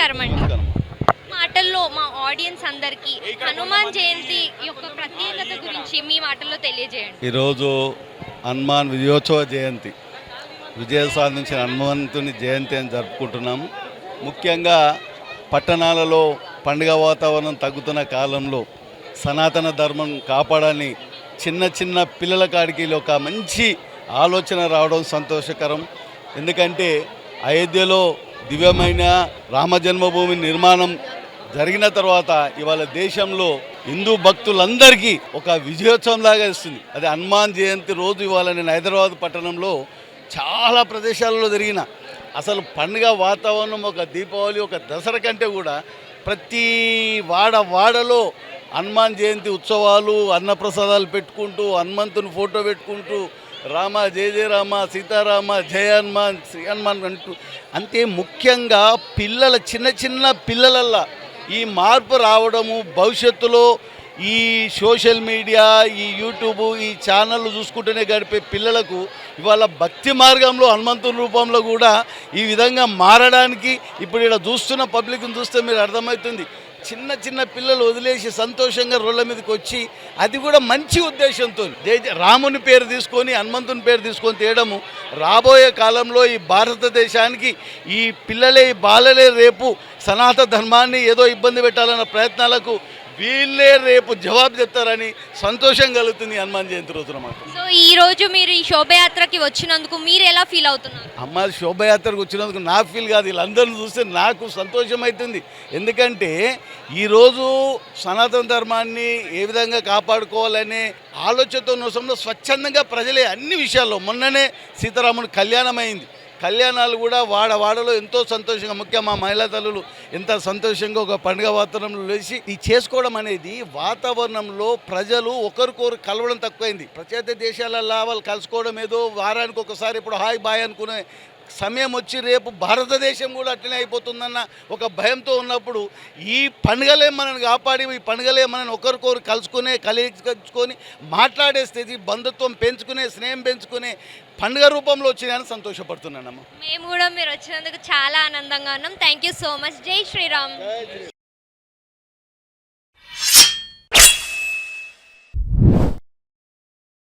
నమస్కారం అండి. మాటల్లో మా ఆడియన్స్ అందరికీ హనుమాన్ జయంతి యొక్క ప్రత్యేకత గురించి మీ మాటల్లో తెలియజేయండి. ఈరోజు హనుమాన్ విజయోత్సవ జయంతి, విజయం సాధించిన హనుమంతుని జయంతి అని జరుపుకుంటున్నాము. ముఖ్యంగా పట్టణాలలో పండుగ వాతావరణం తగ్గుతున్న కాలంలో సనాతన ధర్మం కాపాడాలని చిన్న చిన్న పిల్లల కాడికి ఒక మంచి ఆలోచన రావడం సంతోషకరం. ఎందుకంటే అయోధ్యలో దివ్యమైన రామ జన్మభూమి నిర్మాణం జరిగిన తర్వాత ఇవాళ దేశంలో హిందూ భక్తులందరికీ ఒక విజయోత్సవం లాగా ఇస్తుంది. అది హనుమాన్ జయంతి రోజు ఇవాళ నేను హైదరాబాద్ పట్టణంలో చాలా ప్రదేశాలలో జరిగిన అసలు పండుగ వాతావరణం ఒక దీపావళి ఒక దసరా కంటే కూడా ప్రతి వాడలో హనుమాన్ జయంతి ఉత్సవాలు అన్నప్రసాదాలు పెట్టుకుంటూ హనుమంతుని ఫోటో పెట్టుకుంటూ రామ జయ జయ రామ సీతారామ జయ హనుమాన్ శ్రీ హనుమాన్ అంటూ అంతే. ముఖ్యంగా పిల్లల చిన్న చిన్న పిల్లలల్లా ఈ మార్పు రావడము, భవిష్యత్తులో ఈ సోషల్ మీడియా ఈ యూట్యూబ్ ఈ ఛానళ్ళు చూసుకుంటూనే గడిపే పిల్లలకు ఇవాళ భక్తి మార్గంలో హనుమంతుని రూపంలో కూడా ఈ విధంగా మారడానికి ఇప్పుడు ఇక్కడ చూస్తున్న పబ్లిక్ని చూస్తే మీరు అర్థమవుతుంది. చిన్న చిన్న పిల్లలు వదిలేసి సంతోషంగా రోడ్ల మీదకి వచ్చి అది కూడా మంచి ఉద్దేశంతో రాముని పేరు తీసుకొని హనుమంతుని పేరు తీసుకొని తేయడము రాబోయే కాలంలో ఈ భారతదేశానికి ఈ పిల్లలే ఈ బాలలే రేపు సనాతన ధర్మాన్ని ఏదో ఇబ్బంది పెట్టాలన్న ప్రయత్నాలకు వీళ్ళే రేపు జవాబు చెప్తారని సంతోషం కలుగుతుంది హనుమాన్ జయంతి రోజున మాకు. సో ఈ రోజు మీరు ఈ శోభయాత్రకి వచ్చినందుకు మీరు ఎలా ఫీల్ అవుతున్నారు? అమ్మ శోభయాత్రకు వచ్చినందుకు నా ఫీల్ కాదు, వీళ్ళందరిని చూస్తే నాకు సంతోషం అవుతుంది. ఎందుకంటే ఈరోజు సనాతన ధర్మాన్ని ఏ విధంగా కాపాడుకోవాలనే ఆలోచనతో నోసంలో స్వచ్ఛందంగా ప్రజలే అన్ని విషయాల్లో మొన్ననే సీతారాముని కళ్యాణం అయింది. కళ్యాణాలు కూడా వాడలో ఎంతో సంతోషంగా ముఖ్యంగా మా మహిళా తల్లులు ఎంత సంతోషంగా ఒక పండుగ వాతావరణంలో లేచి ఈ చేసుకోవడం అనేది వాతావరణంలో ప్రజలు ఒకరికొకరు కలవడం తక్కువైంది. ప్రత్యేక దేశాలలో వాళ్ళు కలుసుకోవడం ఏదో వారానికి ఒకసారి ఇప్పుడు హాయ్ బాయ్ అనుకునే సమయం వచ్చి రేపు భారతదేశం కూడా అట్లనే అయిపోతుందన్న ఒక భయంతో ఉన్నప్పుడు ఈ పండుగలే మనల్ని కాపాడి ఈ పండుగలే మనల్ని ఒకరికొకరు కలిసుకొని మాట్లాడే స్థితి, బంధుత్వం పెంచుకునే, స్నేహం పెంచుకునే పండుగ రూపంలో వచ్చినాయని సంతోషపడుతున్నానమ్మా. మేము కూడా మీరు వచ్చినందుకు చాలా ఆనందంగా ఉన్నాం. Thank you so much. జై శ్రీరామ్.